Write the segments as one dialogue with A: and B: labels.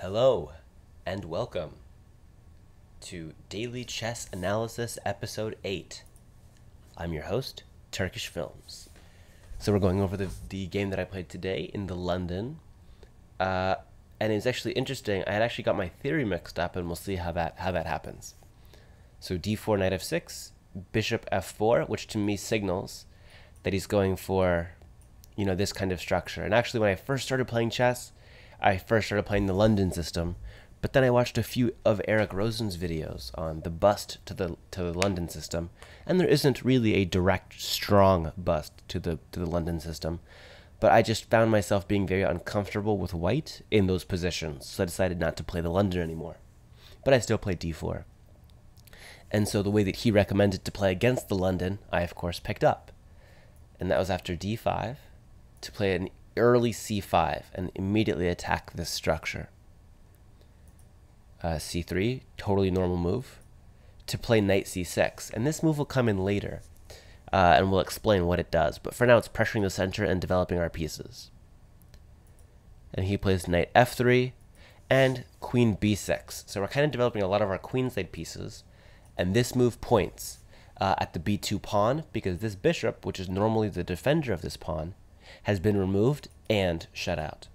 A: Hello, and welcome to Daily Chess Analysis Episode 8. I'm your host, Turkish Films. So we're going over the game that I played today in the London. And it's actually interesting. I had actually got my theory mixed up, and we'll see how that happens. So d4, knight f6, bishop f4, which to me signals that he's going for, this kind of structure. And actually, when I first started playing chess, I first started playing the London system, but then I watched a few of Eric Rosen's videos on the bust to the London system, and there isn't really a direct, strong bust to the London system. But I just found myself being very uncomfortable with white in those positions, so I decided not to play the London anymore. But I still played d4. And so the way that he recommended to play against the London, I of course picked up. And that was after d5, to play an early c5 and immediately attack this structure. c3, totally normal move. To play knight c6, and this move will come in later, and we'll explain what it does. But for now, it's pressuring the center and developing our pieces. And he plays knight f3 and queen b6. So we're kind of developing a lot of our queenside pieces, and this move points at the b2 pawn, because this bishop, which is normally the defender of this pawn, has been removed and shut out.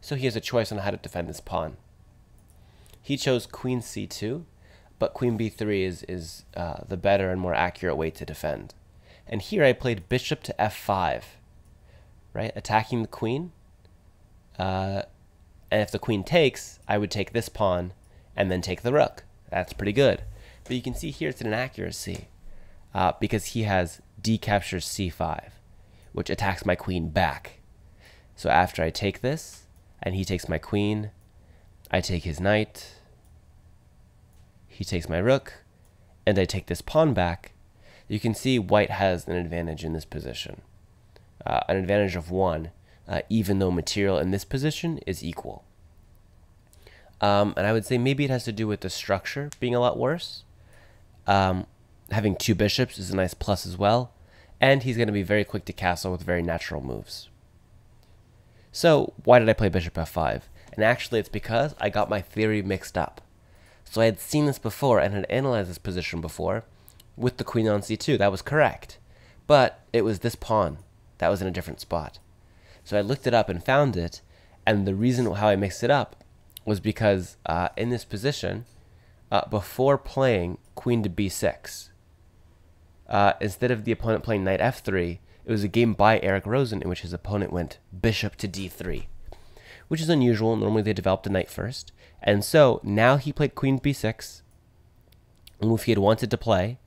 A: So he has a choice on how to defend this pawn. He chose queen c2, but queen b3 is the better and more accurate way to defend. And here I played bishop to f5, right? Attacking the queen. And if the queen takes, I would take this pawn and then take the rook. That's pretty good. But you can see here it's an inaccuracy because he has d captures c5, which attacks my queen back. So after I take this, and he takes my queen, I take his knight, he takes my rook, and I take this pawn back. You can see white has an advantage in this position. An advantage of 1, even though material in this position is equal. And I would say maybe it has to do with the structure being a lot worse. Having 2 bishops is a nice plus as well. And he's going to be very quick to castle with very natural moves. So why did I play bishop f5? And actually it's because I got my theory mixed up. So I had seen this before and had analyzed this position before with the queen on c2. That was correct. But it was this pawn that was in a different spot. So I looked it up and found it. And the reason how I mixed it up was because in this position, before playing queen to b6, instead of the opponent playing knight f3, it was a game by Eric Rosen in which his opponent went bishop to d3, which is unusual. Normally they developed a knight first. And so now he played queen b6, a move he had wanted to play.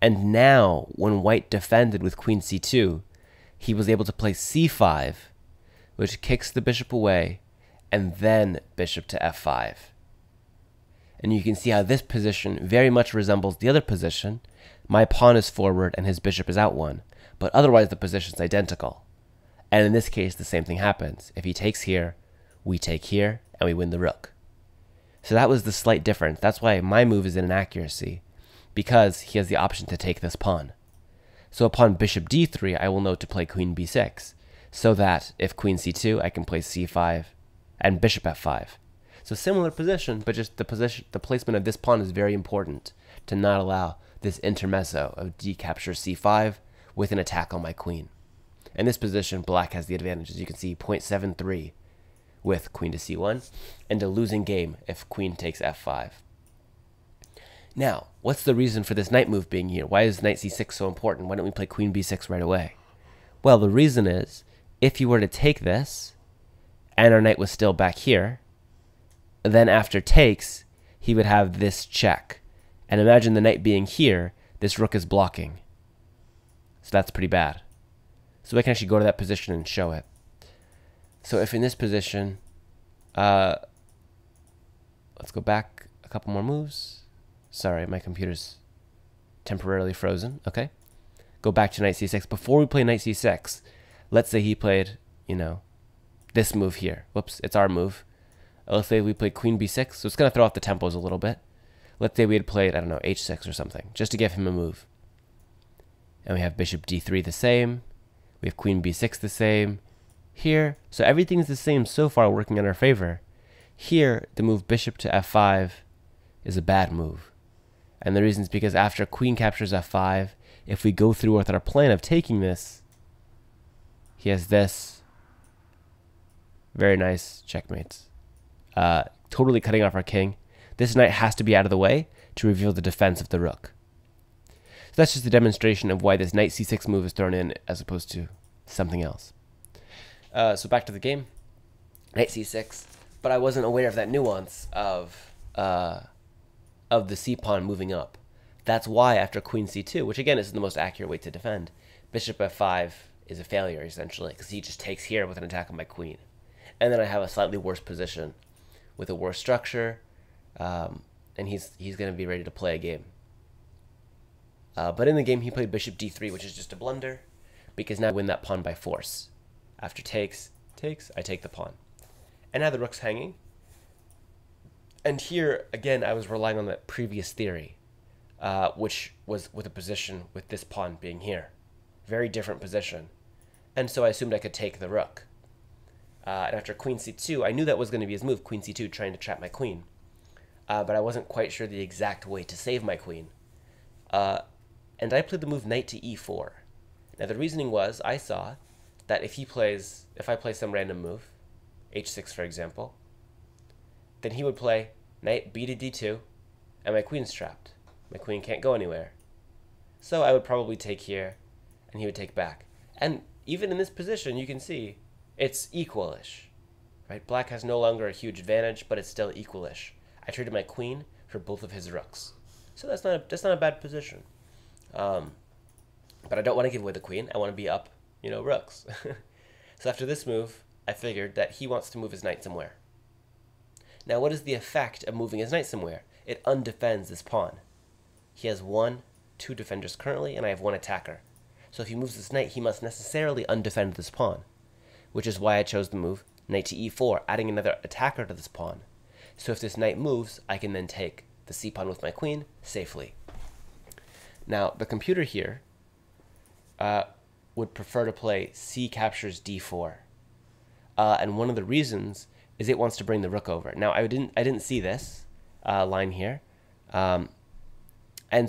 A: And now when white defended with queen c2, he was able to play c5, which kicks the bishop away, and then bishop to f5. And you can see how this position very much resembles the other position. My pawn is forward and his bishop is out 1, but otherwise the position's identical. And in this case, the same thing happens. If he takes here, we take here, and we win the rook. So that was the slight difference. That's why my move is an inaccuracy, because he has the option to take this pawn. So upon bishop d3, I will know to play queen b6, so that if queen c2, I can play c5 and bishop f5. So similar position, but just the placement of this pawn is very important to not allow this intermezzo of d captures c5 with an attack on my queen. In this position, black has the advantage. As you can see, 0.73 with queen to c1, and a losing game if queen takes f5. Now, what's the reason for this knight move being here? Why is knight c6 so important? Why don't we play queen b6 right away? Well, the reason is, if you were to take this, and our knight was still back here, then after takes, he would have this check. And imagine the knight being here, this rook is blocking. So that's pretty bad. So I can actually go to that position and show it. So if in this position, let's go back a couple more moves. Sorry, my computer's temporarily frozen. Okay. Go back to knight c6. Before we play knight c6, let's say he played, this move here. Whoops, it's our move. Let's say we played queen b6. So it's going to throw off the tempos a little bit. Let's say we had played, I don't know, h6 or something, just to give him a move. And we have bishop d3 the same. We have queen b6 the same. Here, so everything's the same so far, working in our favor. Here, the move bishop to f5 is a bad move. And the reason is because after queen captures f5, if we go through with our plan of taking this, he has this. Very nice checkmate. Totally cutting off our king. This knight has to be out of the way to reveal the defense of the rook. So that's just a demonstration of why this knight c6 move is thrown in as opposed to something else. So back to the game. Knight c6. But I wasn't aware of that nuance of the c-pawn moving up. That's why after queen c2, which again is the most accurate way to defend, bishop f5 is a failure essentially, because he just takes here with an attack on my queen. And then I have a slightly worse position with a worse structure, and he's going to be ready to play a game. But in the game he played bishop d3, which is just a blunder, because now I win that pawn by force. After takes, I take the pawn. And now the rook's hanging. And here, again, I was relying on that previous theory, which was with a position with this pawn being here. Very different position. And so I assumed I could take the rook. And after queen c2, I knew that was going to be his move, queen c2, trying to trap my queen. But I wasn't quite sure the exact way to save my queen. And I played the move knight to e4. Now the reasoning was, I saw that if I play some random move, h6 for example, then he would play knight b to d2, and my queen's trapped. My queen can't go anywhere. So I would probably take here, and he would take back. And even in this position, you can see it's equalish. Right? Black has no longer a huge advantage, but it's still equalish. I traded my queen for both of his rooks. So that's not a bad position. But I don't want to give away the queen. I want to be up, rooks. So after this move, I figured that he wants to move his knight somewhere. Now, what is the effect of moving his knight somewhere? It undefends this pawn. He has 2 defenders currently, and I have 1 attacker. So if he moves this knight, he must necessarily undefend this pawn, which is why I chose the move knight to e4, adding another attacker to this pawn. So if this knight moves, I can then take the c-pawn with my queen safely. Now, the computer here would prefer to play c captures d4. And one of the reasons is it wants to bring the rook over. Now, I didn't see this line here. And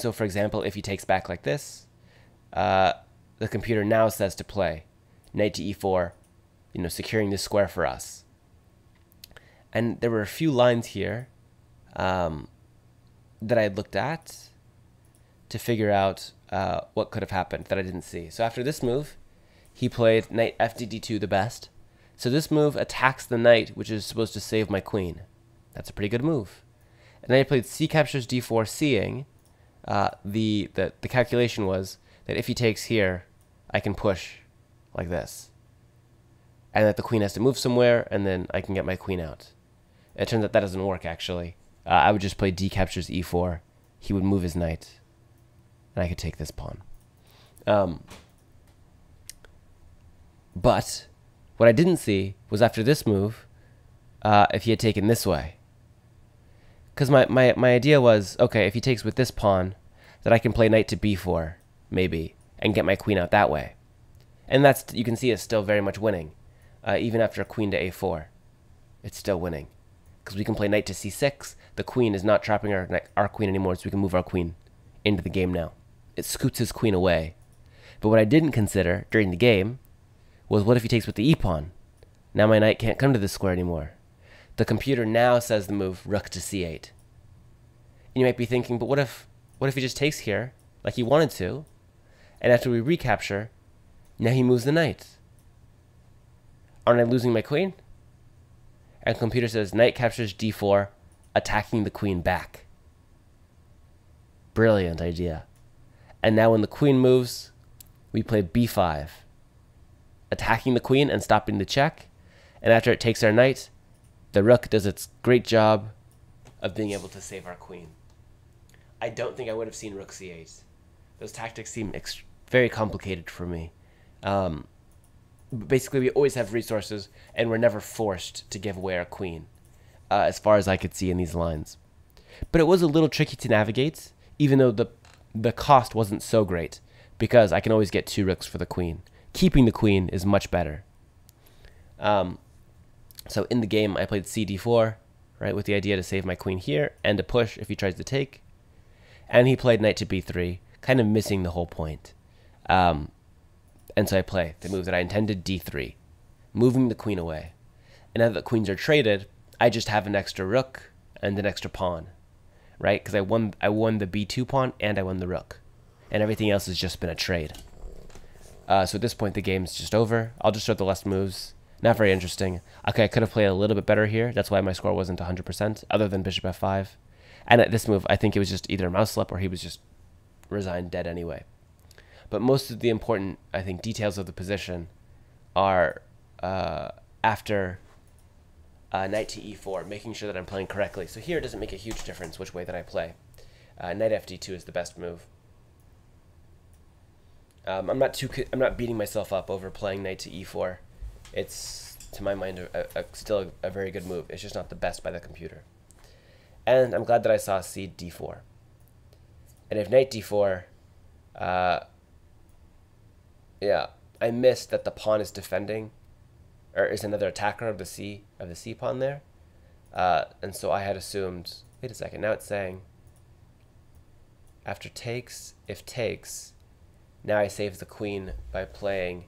A: so, for example, if he takes back like this, the computer now says to play knight to e4, securing this square for us. And there were a few lines here that I looked at to figure out what could have happened that I didn't see. So after this move, he played knight fdd2 the best. So this move attacks the knight, which is supposed to save my queen. That's a pretty good move. And then he played c captures d4, seeing the calculation was that if he takes here, I can push like this. And that the queen has to move somewhere, and then I can get my queen out. It turns out that doesn't work, actually. I would just play d captures e4. He would move his knight, and I could take this pawn. But what I didn't see was after this move, if he had taken this way. Because my idea was, okay, if he takes with this pawn, that I can play knight to b4, maybe, and get my queen out that way. And that's, you can see, it's still very much winning. Even after a queen to a4, it's still winning. Because we can play knight to c6, the queen is not trapping our queen anymore, so we can move our queen into the game now. It scoots his queen away. But what I didn't consider during the game was, what if he takes with the e-pawn? Now my knight can't come to this square anymore. The computer now says the move rook to c8. And you might be thinking, but what if he just takes here, like he wanted to, and after we recapture, now he moves the knight? Aren't I losing my queen? And the computer says knight captures d4, attacking the queen back. Brilliant idea. And now when the queen moves, we play b5, attacking the queen and stopping the check. And after it takes our knight, the rook does its great job of being able to save our queen. I don't think I would have seen rook c8. Those tactics seem very complicated for me. Basically, we always have resources, and we're never forced to give away our queen, as far as I could see in these lines. But it was a little tricky to navigate, even though the cost wasn't so great, because I can always get 2 rooks for the queen. Keeping the queen is much better. So in the game, I played c d4, right, with the idea to save my queen here and to push if he tries to take. And he played knight to b3, kind of missing the whole point. And so I play the move that I intended, d3, moving the queen away. And now that the queens are traded, I just have an extra rook and an extra pawn, right? Because I won the b2 pawn and I won the rook. And everything else has just been a trade. So at this point, the game's just over. I'll just show the last moves. Not very interesting. Okay, I could have played a little bit better here. That's why my score wasn't 100%, other than bishop f5. And at this move, I think it was just either a mouse slip or he was just resigned dead anyway. But most of the important, I think, details of the position are after knight to e4, making sure that I'm playing correctly. So here it doesn't make a huge difference which way that I play. Knight fd2 is the best move. I'm not beating myself up over playing knight to e4. It's, to my mind, still a very good move. It's just not the best by the computer. And I'm glad that I saw c d4. And if knight d4, yeah, I missed that the pawn is defending, or is another attacker of the c pawn there. And so I had assumed, wait a second, now it's saying after takes, if takes, now I save the queen by playing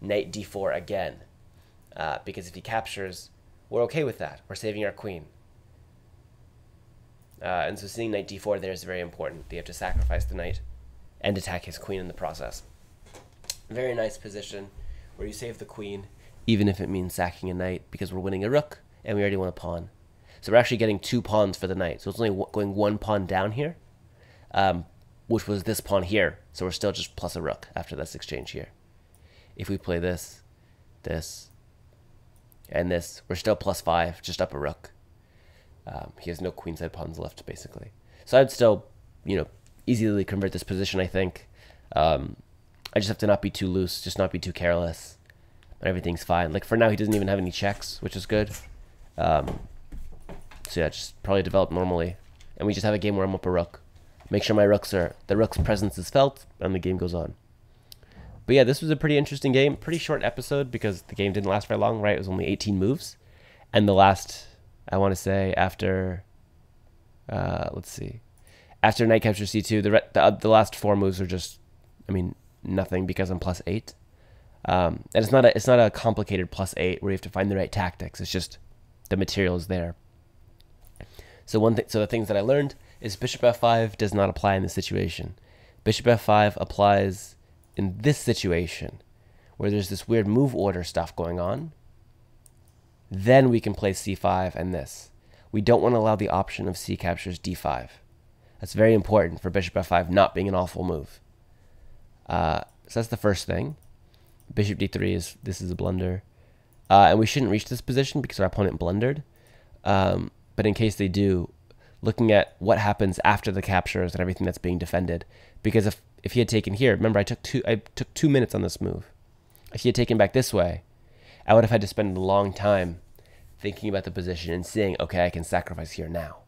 A: knight d4 again. Because if he captures, we're okay with that. We're saving our queen. And so seeing knight d4 there is very important. They have to sacrifice the knight and attack his queen in the process. Very nice position where you save the queen, even if it means sacking a knight, because we're winning a rook and we already won a pawn. So we're actually getting 2 pawns for the knight. So it's only going 1 pawn down here, which was this pawn here. So we're still just plus a rook after this exchange here. If we play this, this, and this, we're still plus 5, just up a rook. He has no queenside pawns left, basically. So I'd still, easily convert this position, I think. I just have to not be too loose, just not be too careless. But everything's fine. Like, for now, he doesn't even have any checks, which is good. So yeah, just probably develop normally. And we just have a game where I'm up a rook. Make sure the rook's presence is felt, and the game goes on. But yeah, this was a pretty interesting game. Pretty short episode because the game didn't last very long, right? It was only 18 moves. And the last, I want to say, after, let's see. After knight captures c2, the last 4 moves are just, nothing because I'm plus 8. And it's not a complicated plus 8 where you have to find the right tactics. It's just the material is there. So the things that I learned is bishop f5 does not apply in this situation. Bishop f5 applies in this situation where there's this weird move order stuff going on. Then we can play c5 and this. We don't want to allow the option of c captures d5. That's very important for bishop f5 not being an awful move. So that's the first thing. Bishop d3 this is a blunder. And we shouldn't reach this position because our opponent blundered. But in case they do, looking at what happens after the captures and everything that's being defended. Because if he had taken here, remember I took 2 minutes on this move. If he had taken back this way, I would have had to spend a long time thinking about the position and seeing, okay, I can sacrifice here now.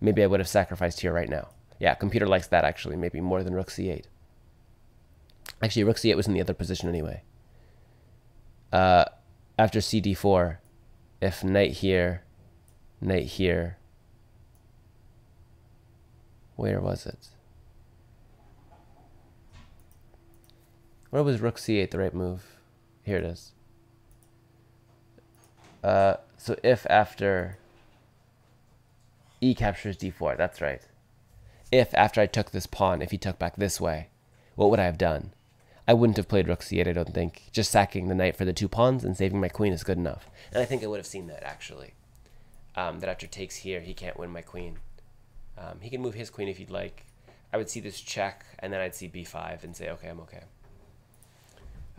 A: Maybe I would have sacrificed here right now. Yeah, computer likes that actually, maybe more than rook c8. Actually, rook c8 was in the other position anyway. After cd4, if knight here, where was it? Where was rook c8 the right move? Here it is. So if after e captures d4, that's right. If after I took this pawn, if he took back this way, what would I have done? I wouldn't have played rook c8, I don't think. Just sacking the knight for the 2 pawns and saving my queen is good enough. And I think I would have seen that, actually. That after takes here, he can't win my queen. He can move his queen if he'd like. I would see this check, and then I'd see b5 and say, okay, I'm okay.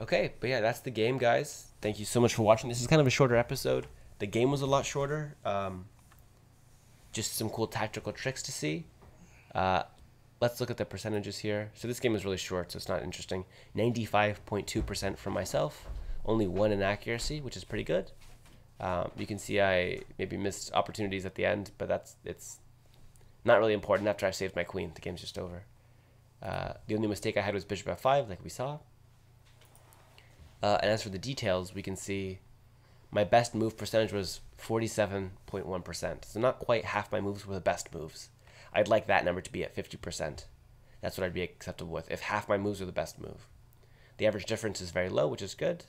A: Okay, but yeah, that's the game, guys. Thank you so much for watching. This is kind of a shorter episode. The game was a lot shorter. Just some cool tactical tricks to see. Let's look at the percentages here. So this game is really short, so it's not interesting. 95.2% from myself. Only 1 inaccuracy, which is pretty good. You can see I maybe missed opportunities at the end, but it's not really important. After I saved my queen, the game's just over. The only mistake I had was bishop f5, like we saw. And as for the details, we can see My best move percentage was 47.1%. So not quite half my moves were the best moves. I'd like that number to be at 50%. That's what I'd be acceptable with, if half my moves are the best move. The average difference is very low, which is good.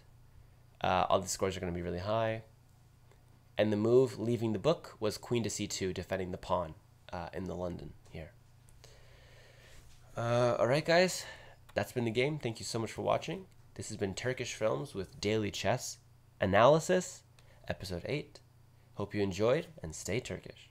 A: All the scores are going to be really high. And the move leaving the book was queen to c2, defending the pawn in the London here. All right, guys. That's been the game. Thank you so much for watching. This has been Turkish Films with Daily Chess Analysis, Episode 8. Hope you enjoyed, and stay Turkish.